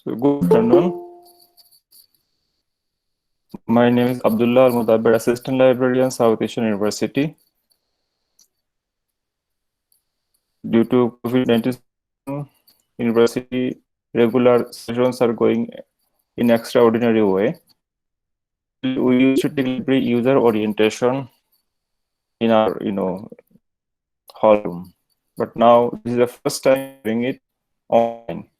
So good afternoon. My name is Abdullah Al-Mudabbir, Assistant Librarian, South Asian University. Due to COVID-19 situation, university regular sessions are going in extraordinary way. We used to take library user orientation in our, hall room. But now this is the first time doing it online.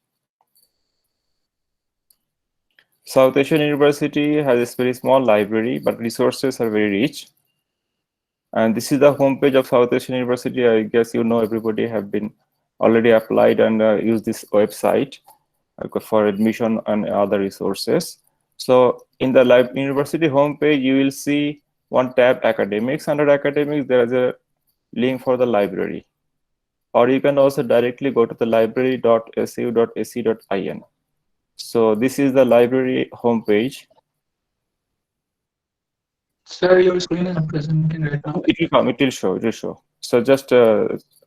South Asian University has a very small library, but resources are very rich. And this is the homepage of South Asian University. I guess everybody have been already applied and used this website for admission and other resources. So in the university homepage, you will see one tab academics. Under academics, there is a link for the library. Or you can also directly go to the library.su.ac.in. So this is the library homepage. Sir, your screen is not presenting right now. It will come, it will show. So just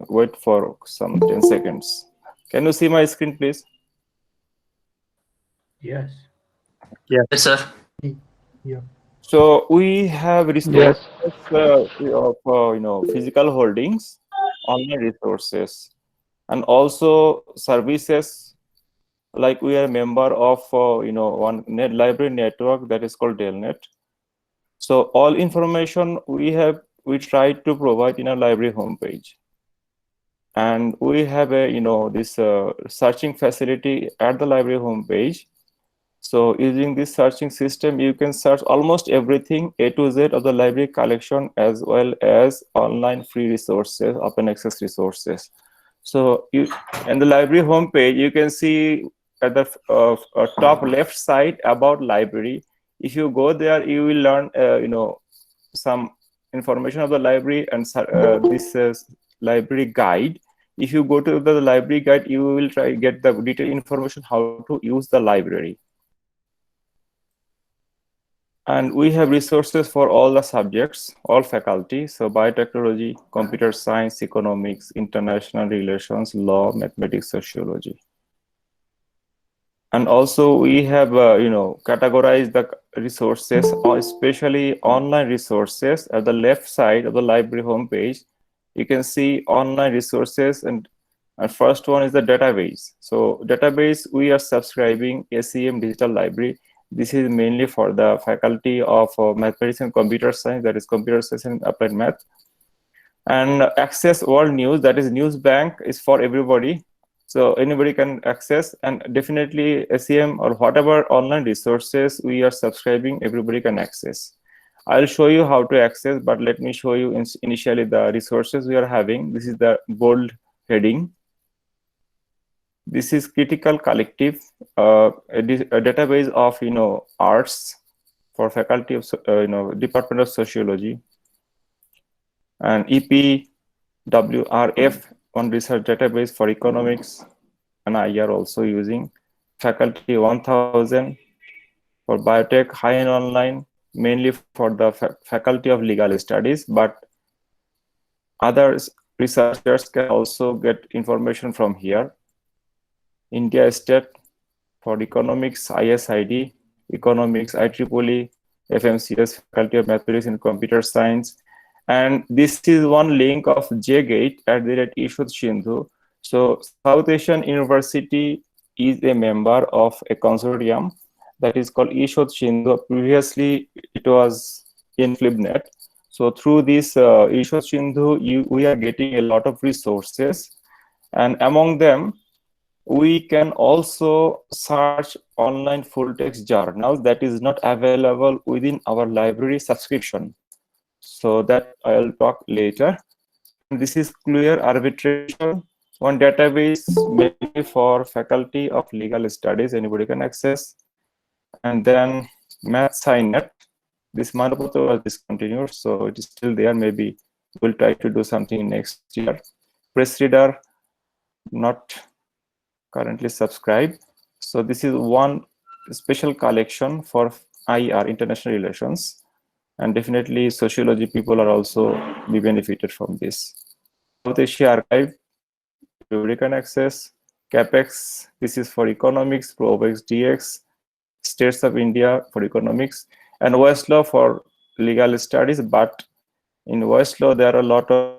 wait for some 10 seconds. Can you see my screen, please? Yes. Yes, sir. Yeah. So we have resources Yes. of physical holdings, online resources, and also services. Like we are a member of one library network that is called Delnet. So all information we try to provide in a library homepage. And we have this searching facility at the library homepage. So using this searching system, you can search almost everything A to Z of the library collection, as well as online free resources, open access resources. So in the library homepage, you can see at the top left side about library. If you go there, you will learn some information of the library and this library guide. If you go to the library guide, you will try get the detailed information how to use the library. And we have resources for all the subjects, all faculty. So biotechnology, computer science, economics, international relations, law, mathematics, sociology. And also we have, categorized the resources, especially online resources at the left side of the library homepage. You can see online resources, and first one is the database. So database, we are subscribing SEM Digital Library. This is mainly for the faculty of mathematics and computer science, that is computer science and applied math. And access world news, that is news bank, is for everybody. So anybody can access, and definitely SEM or whatever online resources we are subscribing, everybody can access. I'll show you how to access, but let me show you initially the resources we are having. This is the bold heading. This is critical collective, a database of arts for faculty of Department of Sociology, and EPWRF, one research database for economics, and I are also using faculty 1000 for biotech, high and online, mainly for the faculty of legal studies, but other researchers can also get information from here. India State for economics, ISID, economics, IEEE, FMCS, faculty of mathematics and computer science. And this is one link of JGate at the Ishud Sindhu. So South Asian University is a member of a consortium that is called Ishud Sindhu. Previously, it was in FlipNet. So through this Ishud Sindhu, we are getting a lot of resources. And among them, we can also search online full-text journals that is not available within our library subscription. So that I'll talk later. And this is clear arbitration, one database mainly for faculty of legal studies, anybody can access. And then MathSciNet, this Manapato was discontinued, so it is still there. Maybe we'll try to do something next year. Press Reader, not currently subscribed. So this is one special collection for IR, international relations. And definitely sociology people are also be benefited from this. South Asia Archive, everybody can access. CAPEX, this is for economics, ProVex DX, States of India for economics, and Westlaw for legal studies. But in Westlaw, there are a lot of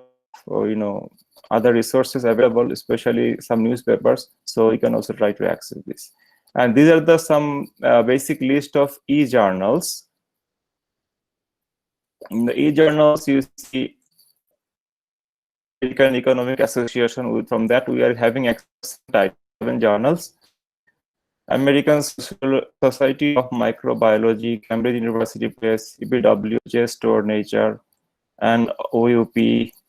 other resources available, especially some newspapers. So you can also try to access this. And these are the some basic list of e-journals. In the e-journals, you see American Economic Association. From that, we are having access to 7 journals. American Society of Microbiology, Cambridge University Press, EPW, JSTOR, Nature, and OUP,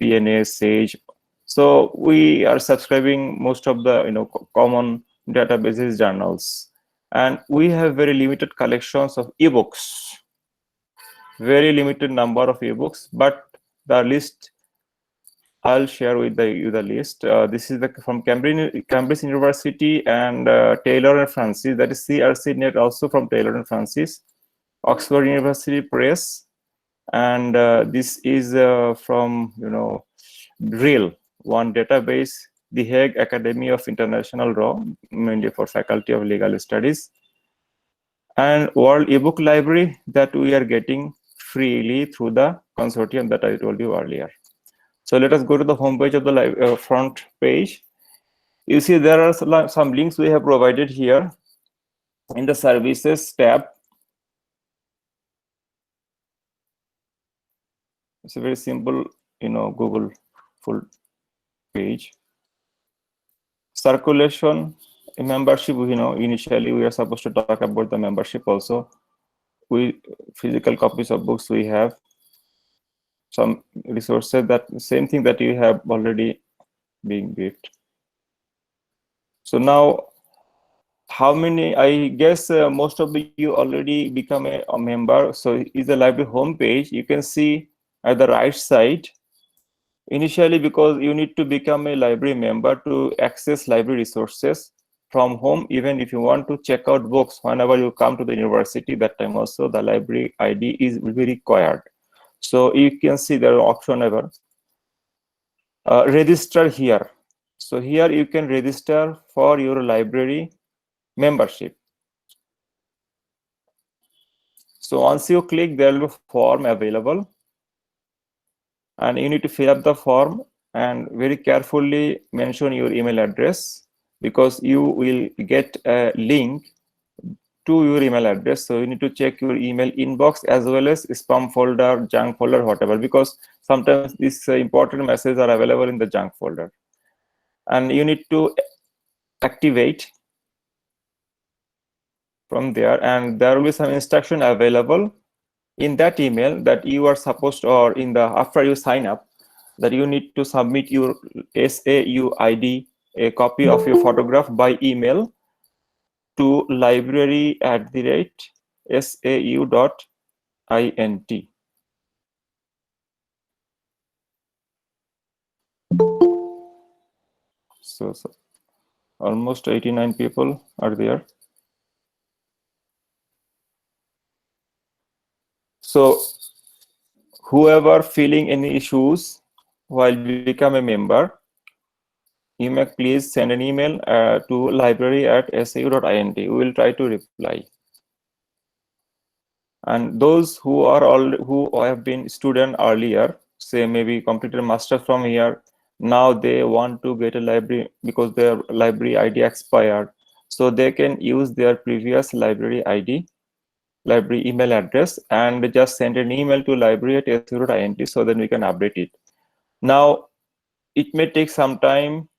PNA, SAGE. So we are subscribing most of the common databases journals, and we have very limited collections of ebooks, very limited number of ebooks. But the list I'll share with you the list. This is from Cambridge University and Taylor and Francis. That is CRC.net, also from Taylor and Francis. Oxford University Press, and this is from REAL, one database, the Hague Academy of International Law, mainly for Faculty of Legal Studies, and World eBook Library that we are getting freely through the consortium that I told you earlier. So let us go to the home page of the front page. You see there are some links we have provided here in the services tab. It's a very simple, Google full page. Circulation, membership, initially we are supposed to talk about the membership also. Physical copies of books, we have some resources, that same thing that you have already being briefed. So now, how many, I guess most of you already become a member. So is the library homepage. You can see at the right side, initially, because you need to become a library member to access library resources from home. Even if you want to check out books whenever you come to the university, that time also the library ID will be required. So you can see there are option ever. Register here. So here you can register for your library membership. So once you click, there will be a form available, and you need to fill up the form and very carefully mention your email address, because you will get a link to your email address. So you need to check your email inbox as well as spam folder, junk folder, whatever, because sometimes these important messages are available in the junk folder. And you need to activate from there, and there will be some instruction available in that email that you are supposed to, or in the after you sign up, that you need to submit your SAU ID, a copy of your photograph, by email to library@sau.int. So almost 89 people are there. So whoever feeling any issues while become a member, you may please send an email to library@sau.int. We will try to reply. And those who have been student earlier, say maybe completed master from here, now they want to get a library because their library ID expired, so they can use their previous library ID, library email address, and just send an email to library@sau.int, so then we can update it. Now it may take some time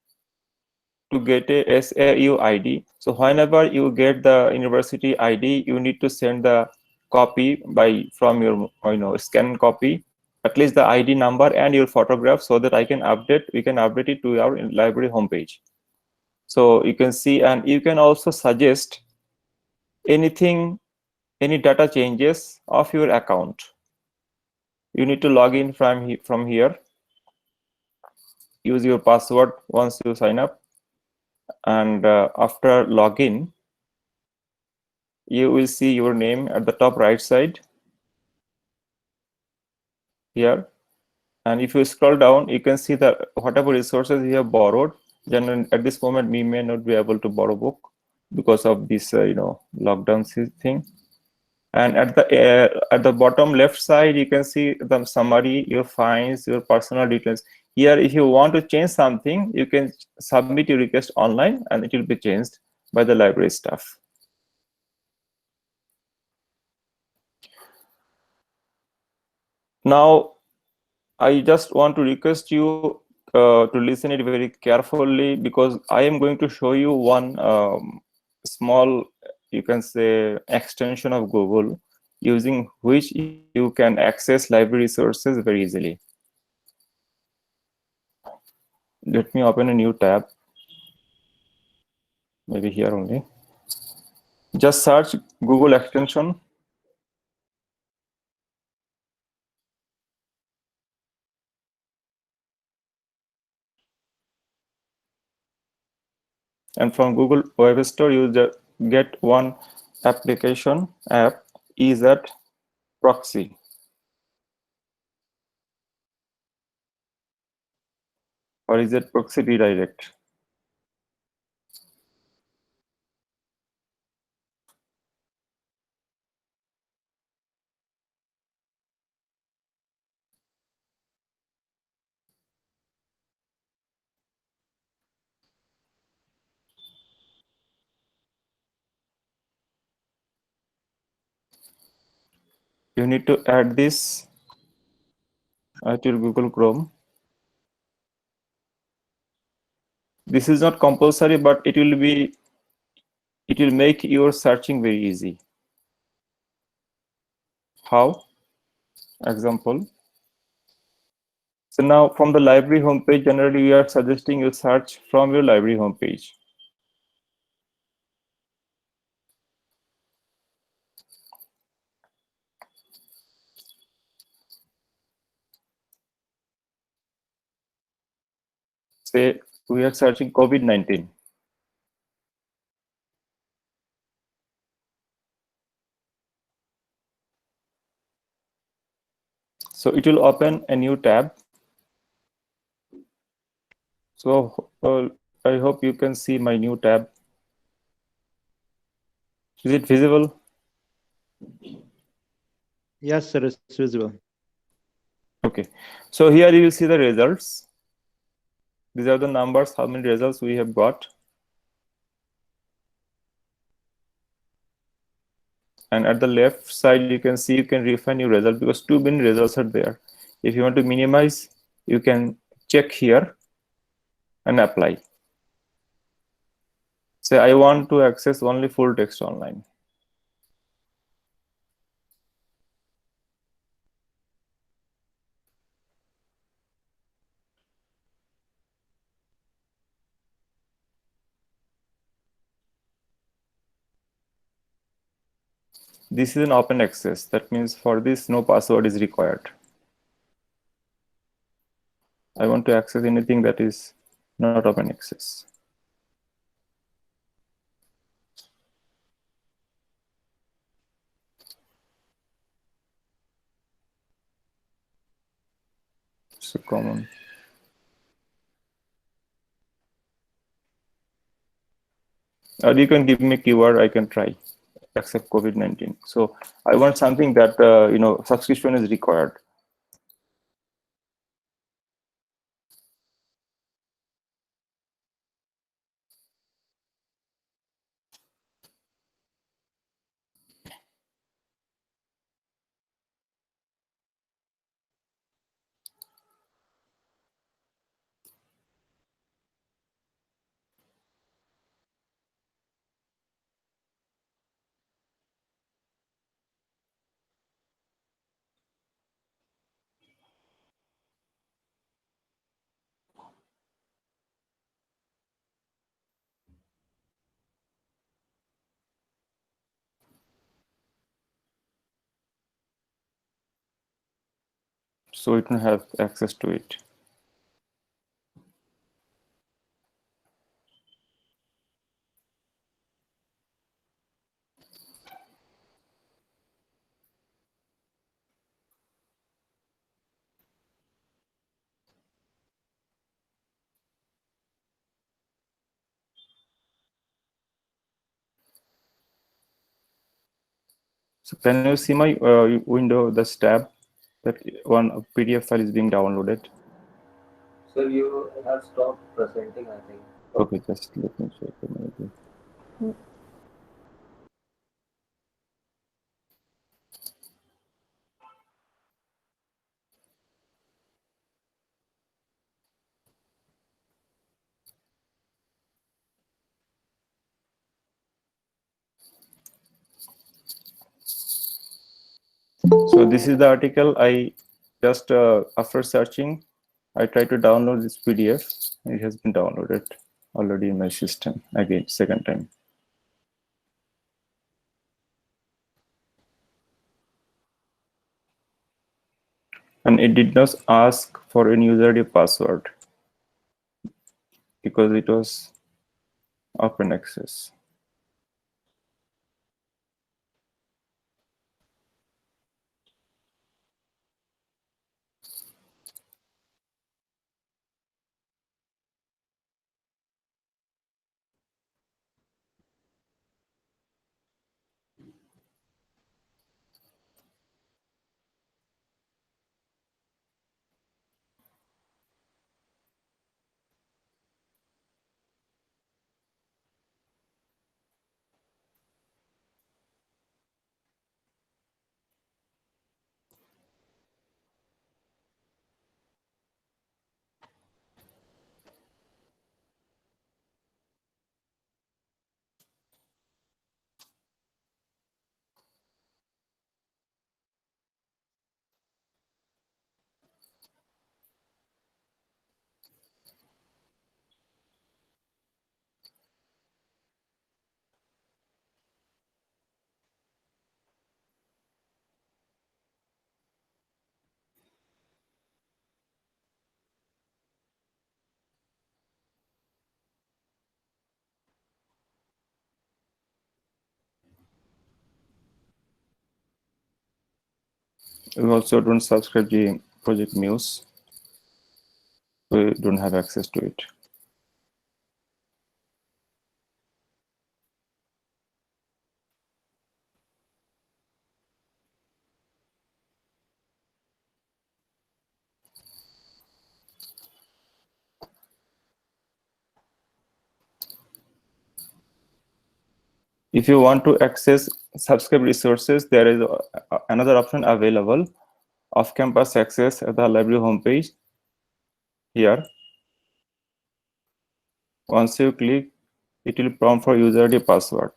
to get a SAU ID. So whenever you get the university ID, you need to send the copy from your scan copy, at least the ID number and your photograph, so that we can update it to our library homepage. So you can see, and you can also suggest anything, any data changes of your account. You need to log in from here, use your password once you sign up, and after login, you will see your name at the top right side here. And if you scroll down, you can see that whatever resources you have borrowed, Generally, at this moment, we may not be able to borrow book because of this, lockdown thing. And at the bottom left side, you can see the summary, your fines, your personal details. Here, if you want to change something, you can submit your request online, and it will be changed by the library staff. Now, I just want to request you to listen it very carefully, because I am going to show you one small, you can say, extension of Google, using which you can access library resources very easily. Let me open a new tab, maybe here only. Just search Google extension. And from Google Web Store, you just get one application app, is at Proxy. Or is it Proxy Redirect? You need to add this at your Google Chrome. This is not compulsory, but it will make your searching very easy. How? Example. So now from the library homepage, generally we are suggesting you search from your library homepage. Say we are searching COVID-19. So it will open a new tab. So I hope you can see my new tab. Is it visible? Yes, sir, it's visible. Okay. So here you will see the results. These are the numbers, how many results we have got. And at the left side, you can see you can refine your result, because too many results are there. If you want to minimize, you can check here and apply. Say I want to access only full text online. This is an open access. That means for this, no password is required. I want to access anything that is not open access. So common. Or you can give me keyword, I can try. Accept COVID-19. So I want something that subscription is required. So it can have access to it. So can you see my window, this tab, that one PDF file is being downloaded? Sir, you have stopped presenting, I think. Okay, just let me check. Maybe. So this is the article. I just after searching, I tried to download this PDF. It has been downloaded already in my system again, second time. And it did not ask for any user ID password because it was open access. We also don't subscribe the project news. We don't have access to it. If you want to access subscribe resources, there is another option available, off-campus access at the library homepage. Here, once you click, it will prompt for user ID password.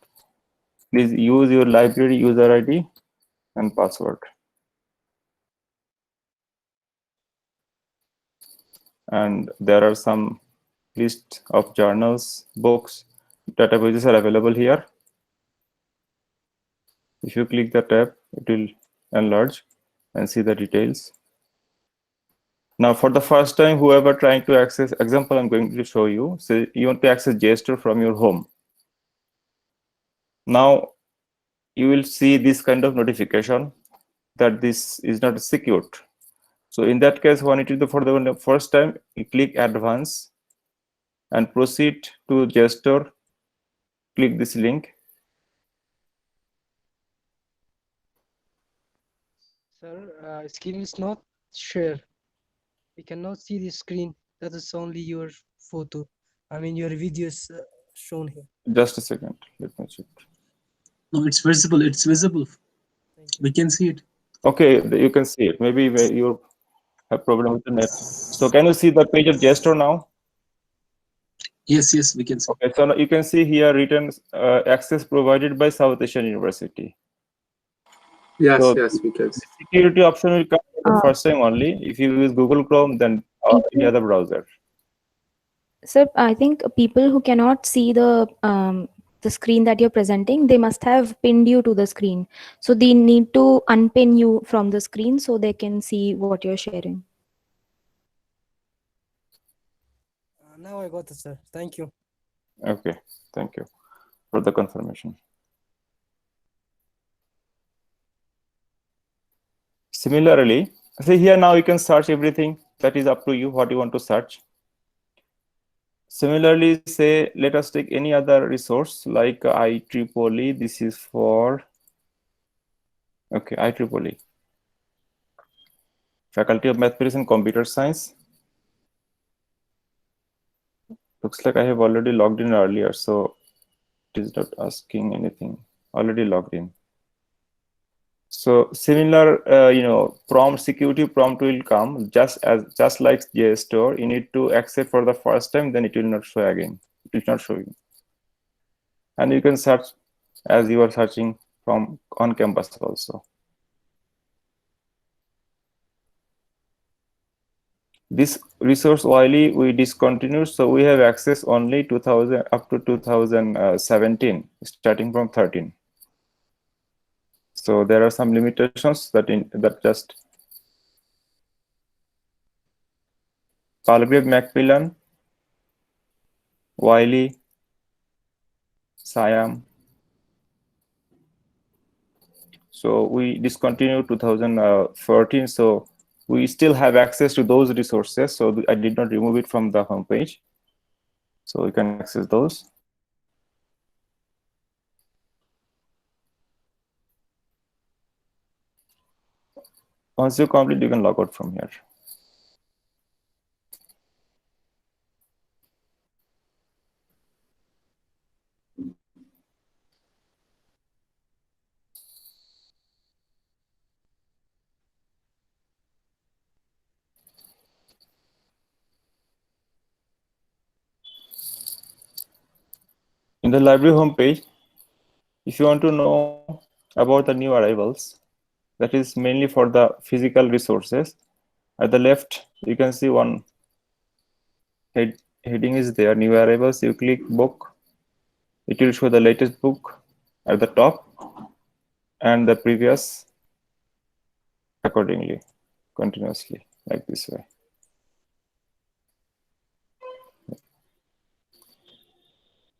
Please use your library user ID and password. And there are some list of journals, books, databases are available here. If you click the tab, it will enlarge and see the details. Now, for the first time, whoever trying to access, example I'm going to show you, say you want to access JSTOR from your home. Now, you will see this kind of notification that this is not secured. So in that case, when it is for the first time, you click Advance and proceed to JSTOR. Click this link. Sir, screen is not share. We cannot see the screen. That is only your photo. I mean, your video is shown here. Just a second. Let me check. No, it's visible. It's visible. Thank you. We can see it. Okay, you can see it. Maybe you have problem with the net. So can you see the page of JSTOR now? Yes, yes, we can see. Okay, so now you can see here written access provided by South Asian University. Yes, So yes, we can see. security option will come for the first time only. If you use Google Chrome, then any other browser. Sir, I think people who cannot see the screen that you're presenting, they must have pinned you to the screen. So they need to unpin you from the screen so they can see what you're sharing. Now I got it, sir. Thank you. Okay, thank you for the confirmation. Similarly, see here now you can search everything. That is up to you what you want to search. Similarly, say let us take any other resource like IEEE. This is for Okay, IEEE. Faculty of Mathematics and Computer Science. Looks like I have already logged in earlier, so it is not asking anything. Already logged in. So similar, prompt security prompt will come just like JSTOR. You need to accept for the first time, then it will not show again. It is not showing. And you can search as you are searching from on campus also. This resource Wiley we discontinued, so we have access only 2000 up to 2017, starting from 13. So there are some limitations that just Palgrave Macmillan, Wiley, Siam. So we discontinued 2014. So we still have access to those resources. So I did not remove it from the homepage. So we can access those. Once you complete, you can log out from here. In the library homepage, if you want to know about the new arrivals, that is mainly for the physical resources. At the left, you can see one heading is there, new arrivals. You click book, it will show the latest book at the top and the previous accordingly, continuously, like this way.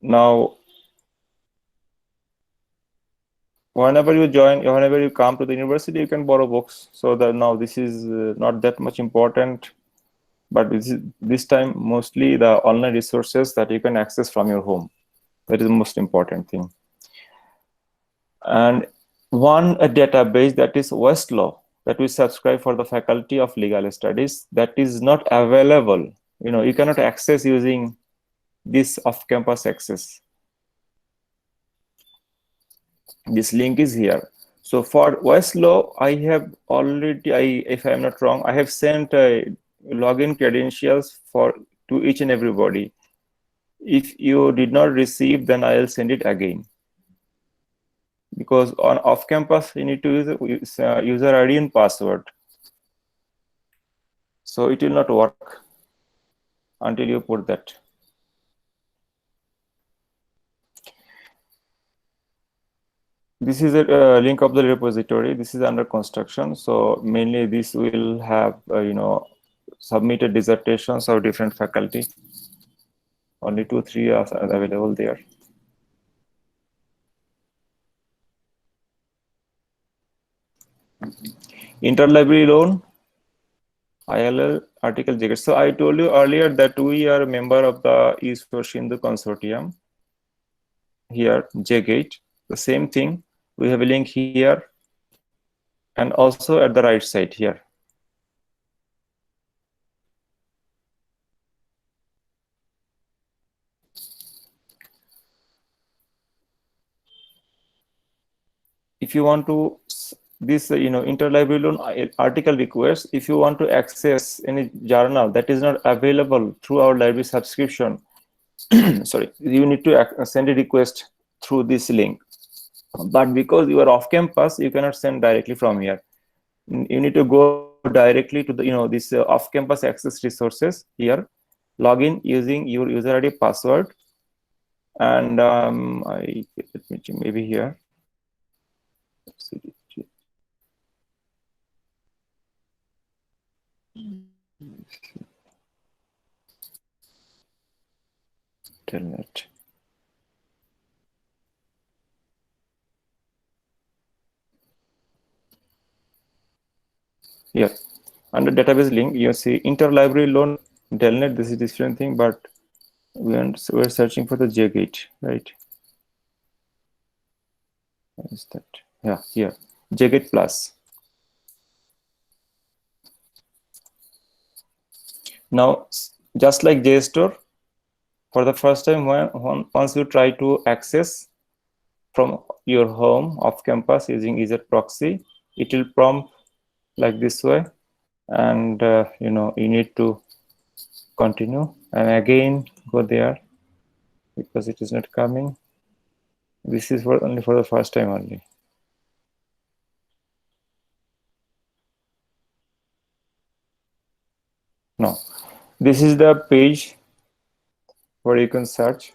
Now, whenever you come to the university, you can borrow books. So that now this is not that much important, but this time mostly the online resources that you can access from your home. That is the most important thing. And a database, that is Westlaw, that we subscribe for the Faculty of Legal Studies, that is not available. You cannot access using this off-campus access. This link is here. So for Westlaw, I have already, if I am not wrong, I have sent login credentials to each and everybody. If you did not receive, then I'll send it again. Because on off-campus, you need to use user ID and password. So it will not work until you put that. This is a link of the repository. This is under construction. So mainly this will have, submitted dissertations of different faculty. Only 2-3 are available there. Interlibrary loan, ILL, article JGate. So I told you earlier that we are a member of the East Shindu Consortium. Here, JGate, the same thing. We have a link here and also at the right side here. If you want to, this interlibrary loan article request, if you want to access any journal that is not available through our library subscription, sorry, you need to send a request through this link. But because you are off campus, you cannot send directly from here. You need to go directly to the this off campus access resources here, log in using your user ID password, and let me check, maybe here. Telnet. Here, under database link, you see interlibrary loan Telnet. This is different thing, but we're searching for the JGate, right? What is that? Yeah, here. JGet Plus. Now, just like JSTOR, for the first time, once you try to access from your home off campus using EZ proxy, it will prompt like this way, and you need to continue and again go there because it is not coming. This is only for the first time only. No, this is the page where you can search.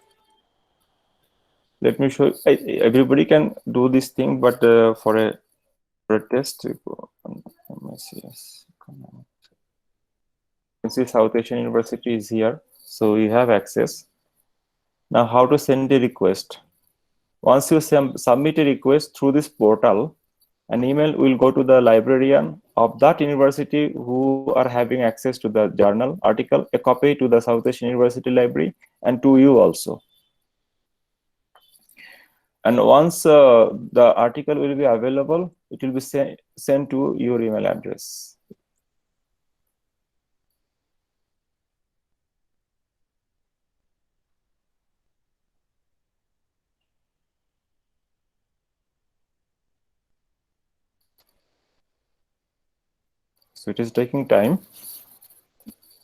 Let me show you. Everybody can do this thing, but for a test, you can see South Asian University is here, so you have access. Now, how to send a request? Once you submit a request through this portal, an email will go to the librarian of that university who are having access to the journal article, a copy to the South Asian University library, and to you also. And once the article will be available, it will be sent to your email address. So it is taking time.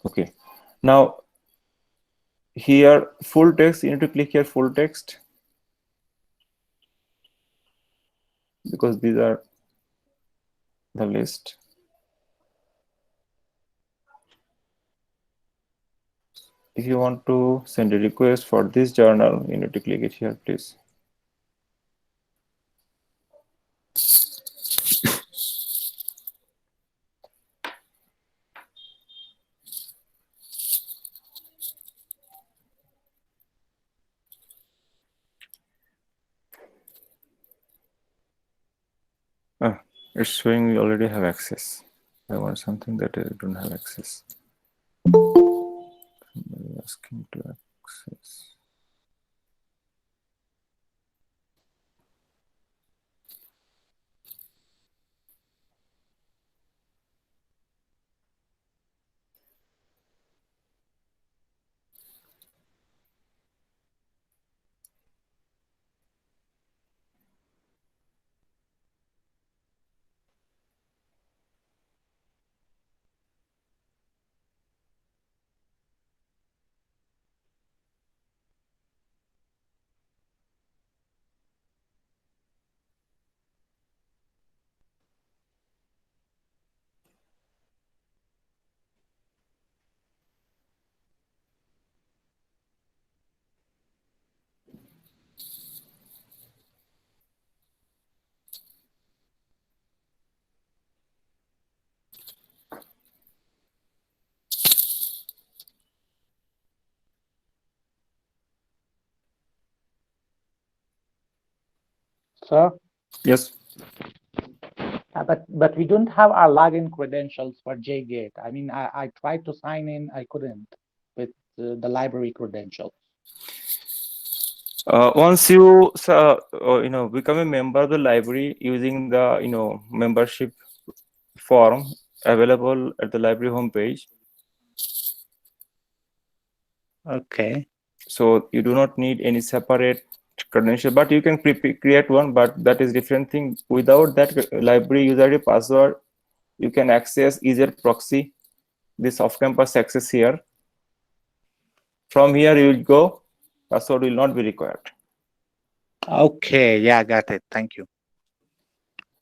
Okay. Now, here, full text, you need to click here, full text, because these are the list. If you want to send a request for this journal, you need to click it here, please. It's showing we already have access. I want something that I don't have access. Somebody asking to access. Sir, Yes. but we don't have our login credentials for JGate. I mean, I tried to sign in, I couldn't with the library credentials. Once you become a member of the library using the membership form available at the library homepage. Okay. So you do not need any separate credential, but you can create one, but that is different thing. Without that library user ID password, you can access EZ proxy, this off-campus access here. From here you will go, password will not be required. Okay, yeah, got it. Thank you.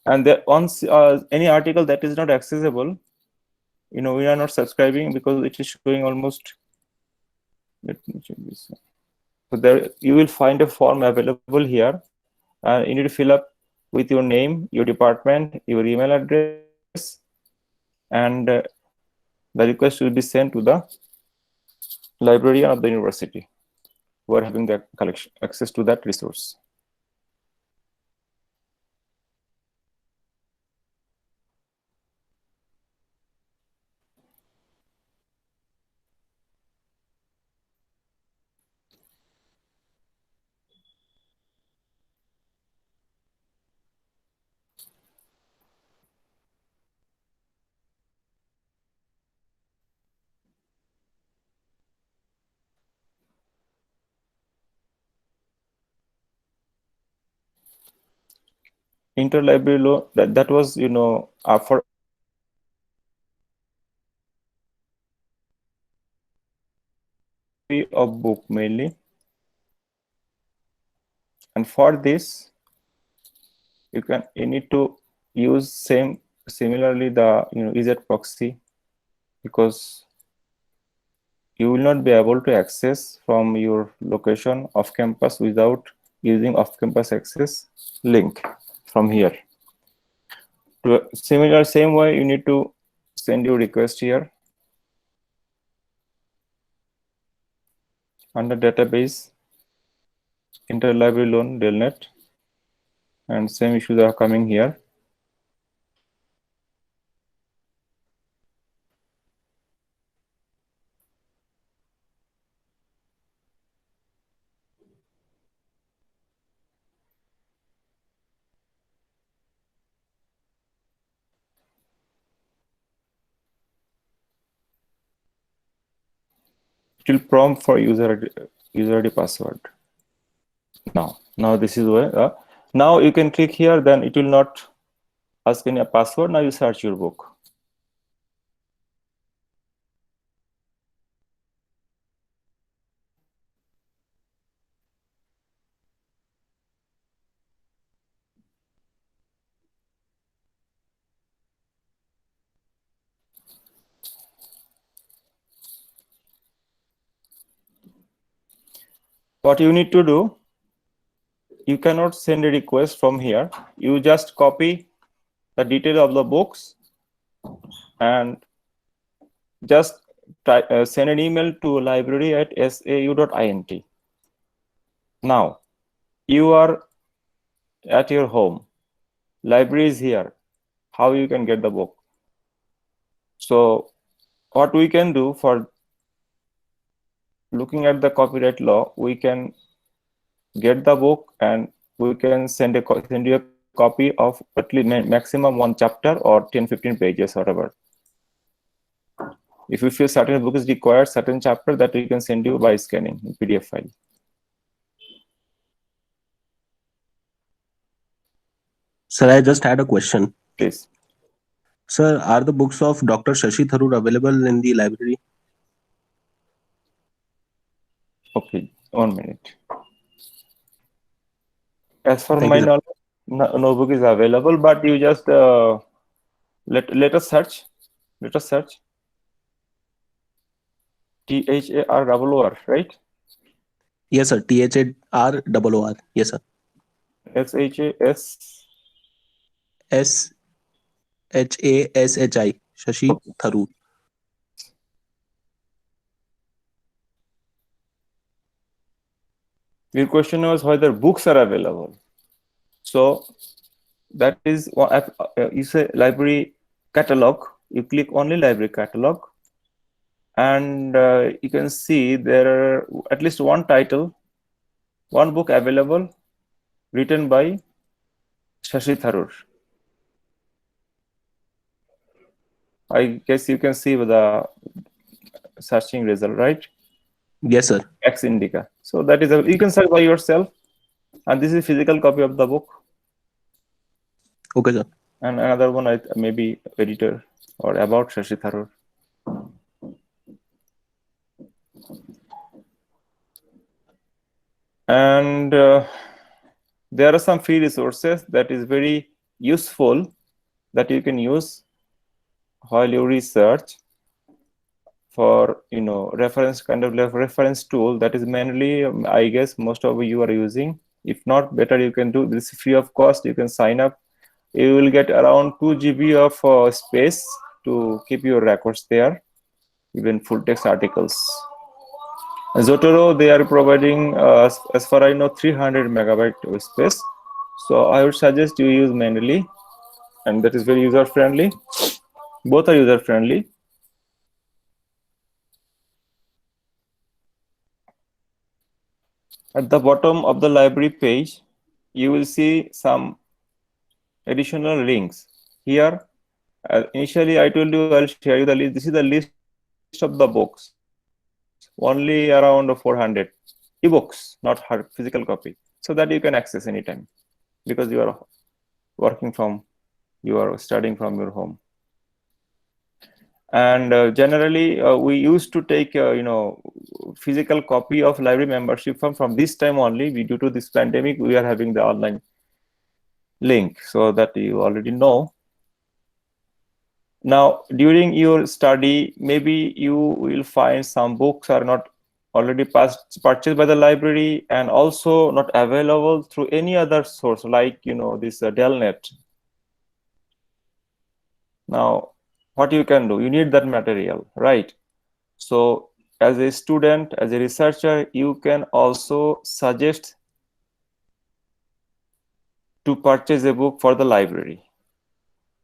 And once any article that is not accessible, we are not subscribing because it is showing almost. Let me check this. So there you will find a form available here. You need to fill up with your name, your department, your email address, and the request will be sent to the librarian of the university who are having the collection access to that resource. interlibrary loan, that was, you know, for of book mainly, and for this you need to use similarly the, you know, EZ proxy, because you will not be able to access from your location off campus without using off campus access link from here. To similar same way, you need to send your request here under database interlibrary loan delnet, and same issues are coming here. It will prompt for user ID password. Now this is where now you can click here, then it will not ask any password. Now you search your book. What you need to do, you cannot send a request from here. You just copy the detail of the books and just send an email to library@sau.int. Now you are at your home, library is here. How you can get the book? So what we can do for looking at the copyright law, we can get the book and we can send you a copy of at least maximum one chapter or 10-15 pages, whatever. If you feel certain book is required, certain chapter, that we can send you by scanning in PDF file. Sir, I just had a question. Please. Sir, are the books of Dr. Shashi Tharoor available in the library? Okay, 1 minute. As for Thank my you, sir. knowledge, no book is available, but you just let us search. Let us search. THAROOR, right? Yes, sir. THAROOR. Yes, sir. SHAS. SHASHI. Shashi Tharoor. Your question was whether books are available. So that is, you say library catalog. You click only library catalog, and you can see there are at least one title, one book available, written by Shashi Tharoor. I guess you can see with the searching result, right? Yes, sir. Ex indica. So that is you can search by yourself, and this is physical copy of the book. Okay, sir. And another one, maybe editor or about Shashi Tharoor. And there are some free resources that is very useful that you can use while you research for, you know, reference kind of reference tool that is mainly, I guess most of you are using. If not, better you can do this free of cost. You can sign up. You will get around 2 GB of space to keep your records there, even full text articles. Zotero, they are providing, as far I know, 300 megabyte of space. So I would suggest you use manually, and that is very user friendly. Both are user friendly. At the bottom of the library page, you will see some additional links. Here, initially I told you I'll share you the list. This is the list of the books, only around 400 ebooks, not hard physical copy, so that you can access anytime because you are working from, you are studying from your home. And generally, we used to take, physical copy of library membership from this time only. Due to this pandemic, we are having the online link, so that you already know. Now, during your study, maybe you will find some books are not already purchased by the library and also not available through any other source, like, this Delnet. Now, what you can do, you need that material, right? So as a student, as a researcher, you can also suggest to purchase a book for the library.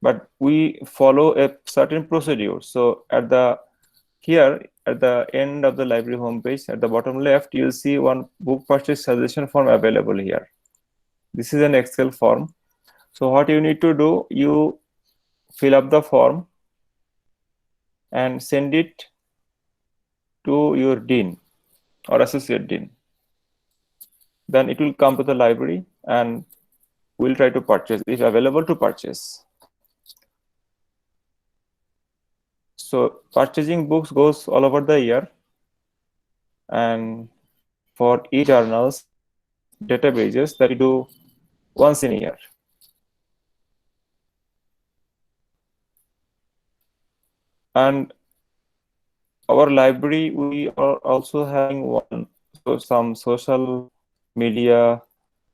But we follow a certain procedure. So here at the end of the library homepage, at the bottom left, you'll see one book purchase suggestion form available here. This is an Excel form. So what you need to do, you fill up the form and send it to your dean or associate dean. Then it will come to the library and we'll try to purchase, if available, to purchase. So purchasing books goes all over the year, and for e-journals, databases, that we do once in a year. And our library, we are also having some social media,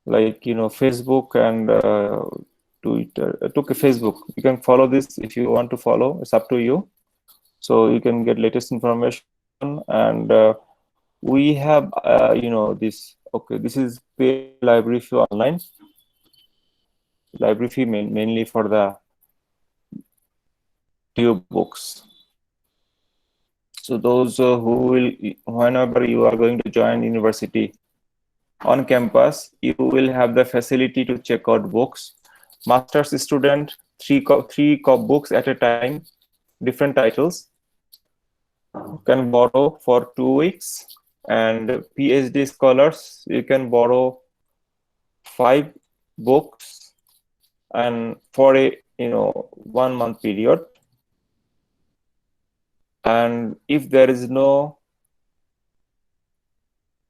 like, Facebook and Twitter. Facebook. You can follow this if you want to follow. It's up to you. So you can get latest information. And we have, this. Okay, this is paid library fee online. Library fee mainly for the due books. So those who will, whenever you are going to join university on campus, you will have the facility to check out books. Master's student, three books at a time, different titles, can borrow for 2 weeks. And PhD scholars, you can borrow 5 books and for a 1 month period. And if there is no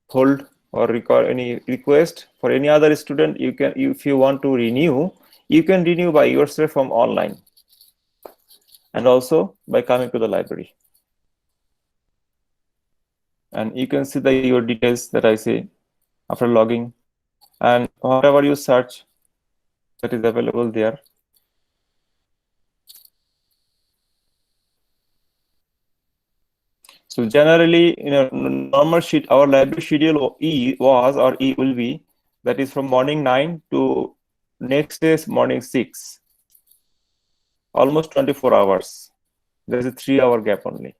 hold or record any request for any other student, you can, if you want to renew, you can renew by yourself from online and also by coming to the library. And you can see your details that I say after logging, and whatever you search, that is available there. So generally, normal sheet, our library schedule will be, that is from morning 9 to next day's morning 6, almost 24 hours. There is a 3-hour gap only.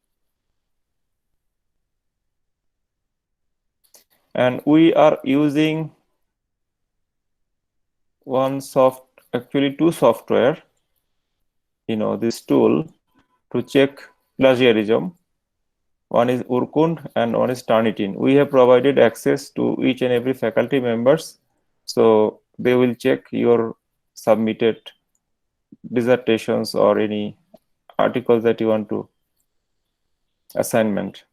And we are using actually 2 software, this tool to check plagiarism. One is Urkund and one is Turnitin. We have provided access to each and every faculty members, so they will check your submitted dissertations or any articles that you want to assignment.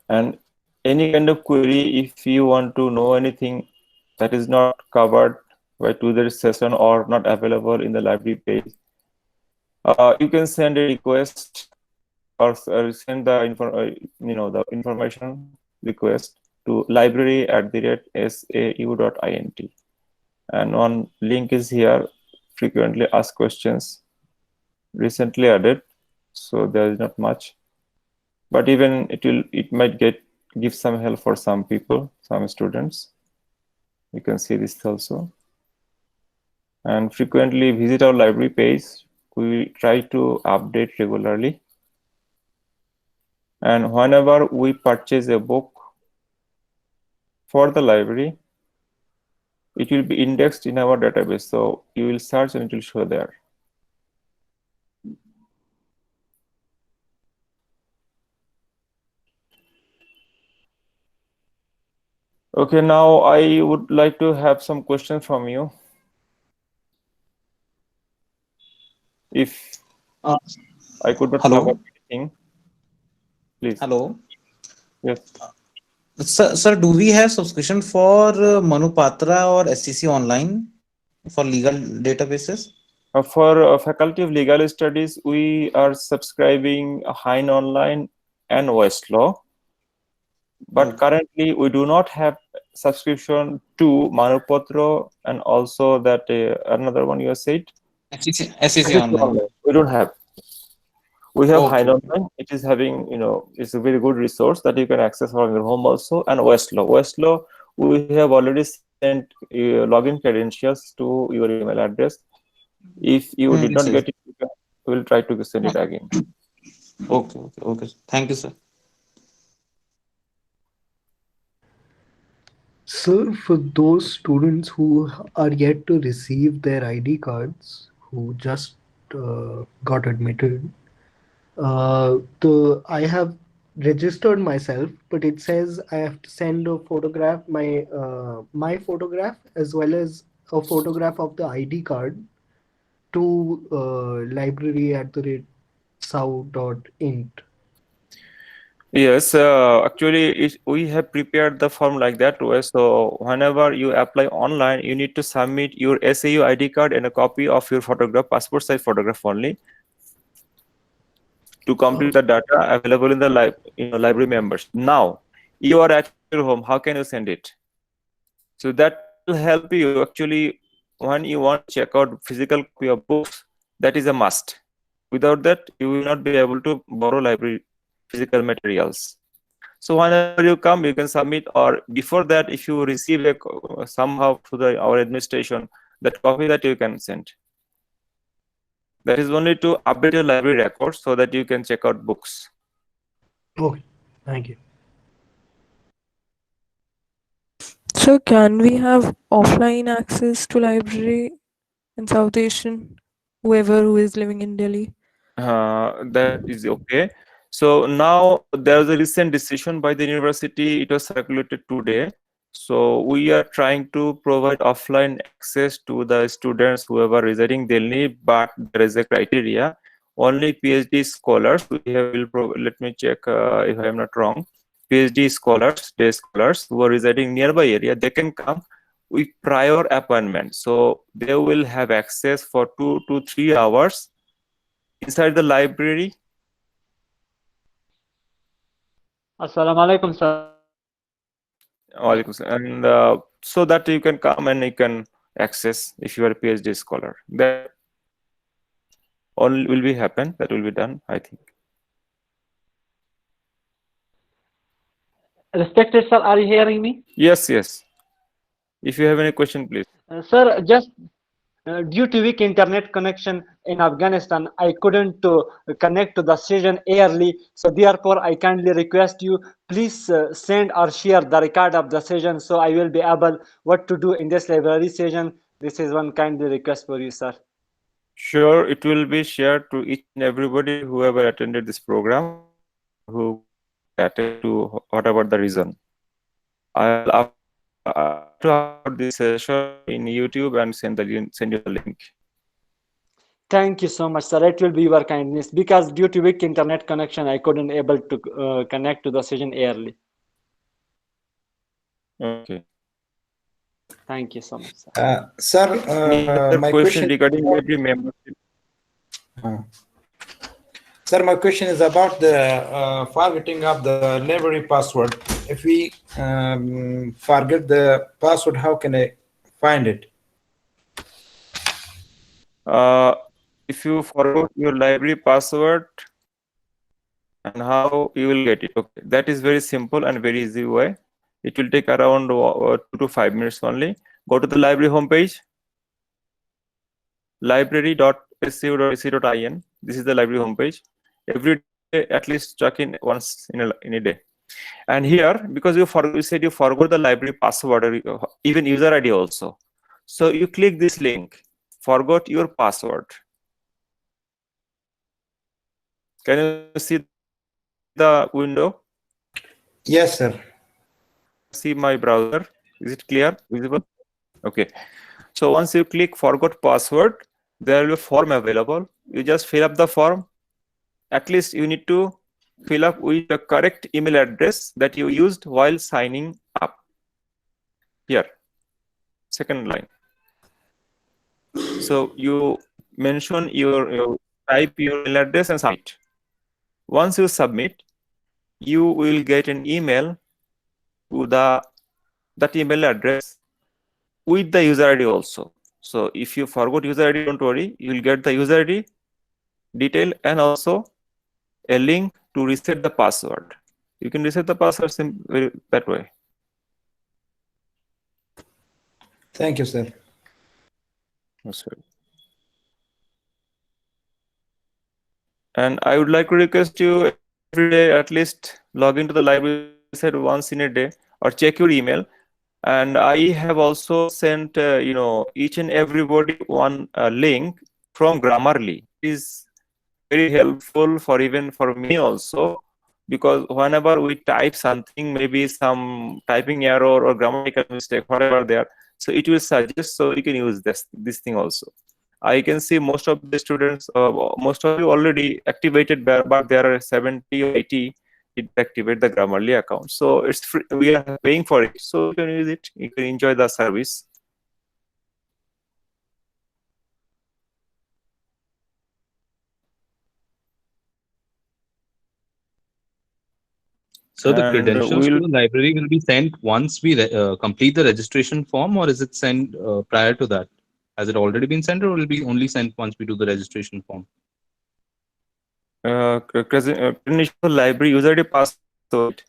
And any kind of query, if you want to know anything that is not covered by today's session or not available in the library page, you can send a request or send the the information request to library@sau.int, and one link is here, frequently asked questions, recently added, so there is not much, but even it might give some help for some people, some students. You can see this also. And frequently visit our library page. We try to update regularly. And whenever we purchase a book for the library, it will be indexed in our database. So you will search and it will show there. Okay, now I would like to have some questions from you. If I could not Hello. cover anything, please. Hello. Yes. Sir, do we have subscription for Manupatra or SCC online for legal databases? For Faculty of Legal Studies, we are subscribing Hein Online and Westlaw. But currently, we do not have subscription to Manupatra and also that another one you said. SCC online. We don't have. We have Okay. Hein Online. It is having, it's a very good resource that you can access from your home also. And Westlaw. Westlaw, we have already sent login credentials to your email address. If you did not get it, we will try to send it again. Okay. Thank you, sir. Sir, for those students who are yet to receive their ID cards, who just got admitted, I have registered myself, but it says I have to send a photograph, my photograph, as well as a photograph of the ID card to library@south.int. Yes, actually, we have prepared the form like that way. So whenever you apply online, you need to submit your SAU ID card and a copy of your photograph, passport size photograph only, to complete the data available in the library members. Now, you are at your home. How can you send it? So that will help you actually when you want to check out physical copy of books. That is a must. Without that, you will not be able to borrow library physical materials. So whenever you come, you can submit, or before that, if you receive somehow to our administration, that copy that you can send. That is only to update your library records so that you can check out books. Okay, thank you. So can we have offline access to library in South Asian, who is living in Delhi? That is okay. So now there is a recent decision by the university. It was circulated today. So we are trying to provide offline access to the students whoever residing Delhi, but there is a criteria. Only PhD scholars. Let me check if I am not wrong. PhD scholars, day scholars who are residing nearby area, they can come with prior appointment. So they will have access for 2 to 3 hours inside the library. Assalamu alaikum, sir. And so that you can come and you can access if you are a PhD scholar. That all will be happen. That will be done, I think. Respected sir, are you hearing me? Yes. If you have any question, please. Sir, just due to weak internet connection in Afghanistan, I couldn't connect to the session early. So therefore, I kindly request you, please send or share the record of the session so I will be able what to do in this library session. This is one kindly request for you, sir. Sure, it will be shared to each and everybody whoever attended this program or who attended to whatever the reason. I'll upload this session in YouTube and send you the link. Thank you so much, sir. It will be your kindness because due to weak internet connection, I couldn't able to connect to the session early. Okay. Thank you so much, sir. Sir, my question regarding library membership. Sir, my question is about the forgetting of the library password. If we forget the password, how can I find it? If you forgot your library password, and how you will get it? Okay, that is very simple and very easy way. It will take around 2 to 5 minutes only. Go to the library homepage, library.scu.ac.in. This is the library homepage. Every day, at least check in once in a day. And here, because you said you forgot the library password or even user ID also. So you click this link, forgot your password. Can you see the window? Yes, sir. see my browser. Is it clear, visible? Okay. So once you click forgot password, there will be a form available. You just fill up the form. At least you need to fill up with the correct email address that you used while signing up. Here, second line. So you mention your type your email address and submit. Once you submit, you will get an email to that email address with the user ID also. So if you forgot user ID, don't worry, you will get the user ID detail and also a link to reset the password. You can reset the password that way. Thank you, sir. That's right. And I would like to request you every day at least log into the library site once in a day or check your email. And I have also sent each and everybody one link from Grammarly. It is very helpful for even for me also, because whenever we type something, maybe some typing error or grammatical mistake, whatever there, so it will suggest, so you can use this thing also. I can see most of the students, most of you already activated, but there are 70 or 80 did activate the Grammarly account. So it's free, we are paying for it, so you can use it, you can enjoy the service. So the And credentials to the library will be sent once we complete the registration form, or is it sent prior to that? Has it already been sent, or will it be only sent once we do the registration form? Credential library user ID password,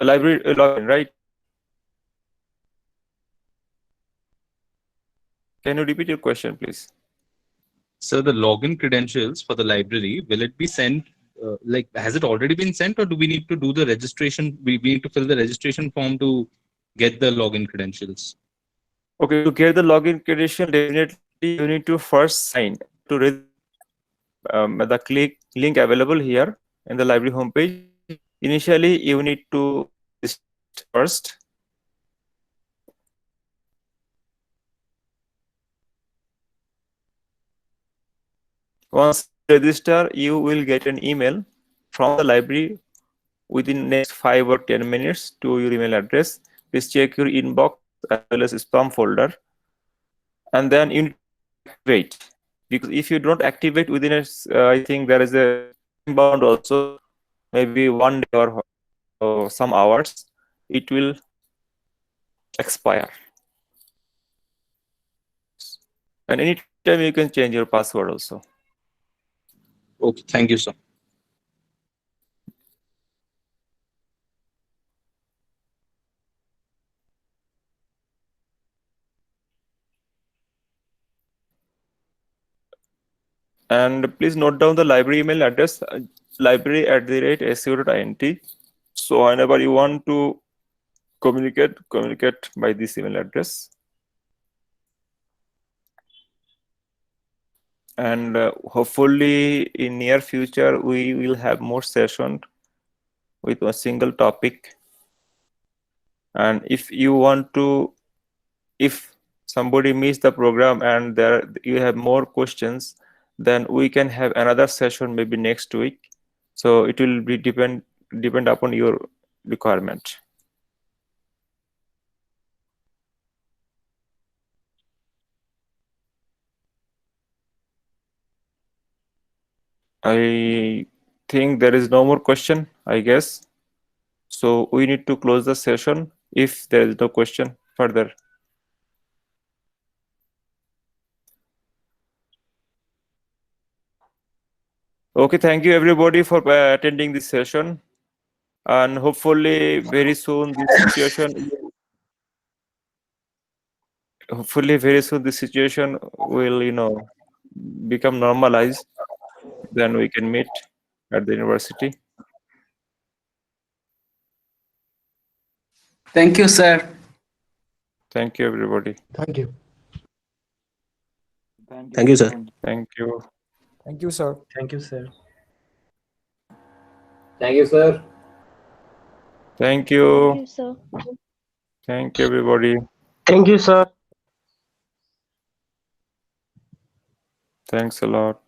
library login, right? Can you repeat your question, please? So the login credentials for the library, will it be sent? Like, has it already been sent, or do we need to do the registration? We need to fill the registration form to get the login credentials. Okay, to get the login credential, definitely you need to first sign to register. The link available here in the library homepage. Initially, you need to register first. Once you register, you will get an email from the library within next 5 or 10 minutes to your email address. Please check your inbox as well as spam folder, and then you need to activate, because if you don't activate within I think there is a time bound also, maybe 1 day or some hours, it will expire. And anytime you can change your password also. Okay, thank you, sir. And please note down the library email address, library@su.int. So whenever you want to communicate by this email address. And hopefully in near future we will have more sessions with a single topic. And if you want to, if somebody missed the program and you have more questions, then we can have another session maybe next week. So it will be depend upon your requirement. I think there is no more question, I guess. So we need to close the session if there is no question further. Okay, thank you everybody for attending this session, and hopefully very soon this situation will become normalized. Then we can meet at the university. Thank you, sir. Thank you everybody. Thank you. Thank you, sir. Thank you. Thank you, sir. Thank you, sir. Thank you, sir. Thank you. Thank you, sir. Thank you, everybody. Thank you, sir. Thanks a lot.